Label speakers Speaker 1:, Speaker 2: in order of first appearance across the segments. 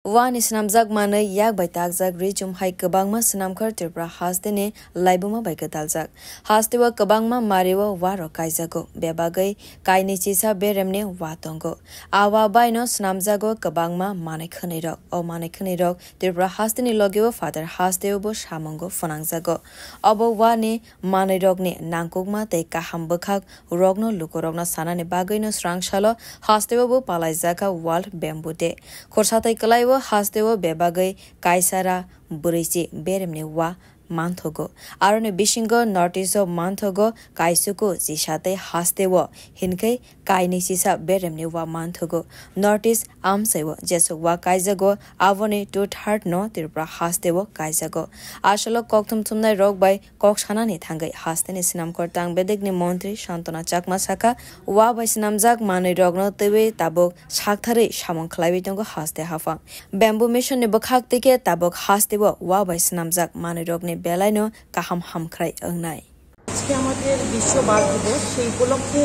Speaker 1: Wani snamjak manai yak bai takjak rijum hai kwbangma snamkhar Tripura hasteni laibuma bai kadaljak hastewa kwbangma marewo waro kaijago bebagai kaini chisa beremne watongo awa baino snamjago kwbangma manai khneirok o manai khneirok Tripura hasteni logeo father hastebo samongo phonangjago obo wani manairokni nangkukma tei kaham bwkhak rokno lukorokno sanani bagaino srangsalo hastebo palaijaka World Bamboo Day khorsatai kalai hasteo bebagai kaisara burichi beremni wa manthogo arone bishingo notice of manthogo kaisuko jisate hasteo hinkai kaini sisa beremni wa manthogo notice amsaiwo jeso wa kaijago avone to third no Tripura hasteo kaijago asalo kokthum thumnai rok bai koksana ni thangai hasteni sinamkor tang bedekni mantri Shantana Chakma saka wa bai sinamjak manai rokno tewe tabok sakthare samong khlaibi tongo haste hafa bamboo mission ni bkhak teke tabok hastebo wa bai sinamjak manai rokni বেলাইনো কাহাম হামখ্রাই অংনাই
Speaker 2: আজকে আমাদের বিশ্ব বাঘ দিবস সেই উপলক্ষে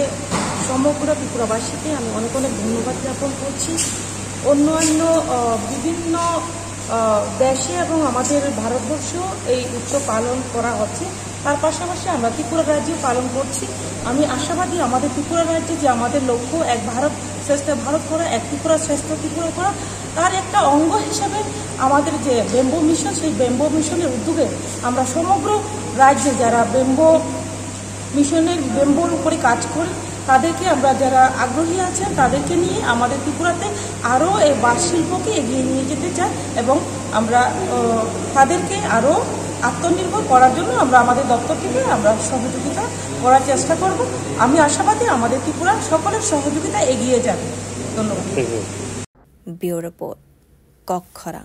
Speaker 2: সমগ্র ত্রিপুরাবাসীকে আমি অনেক অনেক ধন্যবাদ জ্ঞাপন করছি অন্যান্য বিভিন্ন দেশে এবং আমাদের ভারতবর্ষেও এই উৎসব পালন করা হচ্ছে তার পাশাপাশি আমরা ত্রিপুরা রাজ্যে পালন করছি আমি আশাবাদী আমাদের ত্রিপুরা রাজ্যে যে আমাদের লক্ষ্য এক ভারত শ্রেষ্ঠ ভারত করা এক ত্রিপুরা শ্রেষ্ঠ ত্রিপুরা করা তার একটা অঙ্গ হিসেবে আমাদের যে ব্যাম্বো মিশন সেই ব্যাম্বো মিশনের উদ্যোগে আমরা সমগ্র রাজ্যে যারা ব্যাম্বো মিশনের ব্যাম্বোর উপরে কাজ করি তাদেরকে আমরা যারা আগ্রহী আছেন তাদেরকে নিয়ে আমাদের ত্রিপুরাতে আরও এই বাঁশ শিল্পকে এগিয়ে নিয়ে যেতে চাই এবং আমরা তাদেরকে আরও আত্মনির্ভর করার জন্য আমরা আমাদের দপ্তর থেকে আমরা সহযোগিতা করার চেষ্টা করব আমি আশাবাদী আমাদের ত্রিপুরা সকলের সহযোগিতা এগিয়ে যাবে ধন্যবাদ
Speaker 1: ব্যুরো রিপোর্ট কক্ষরা।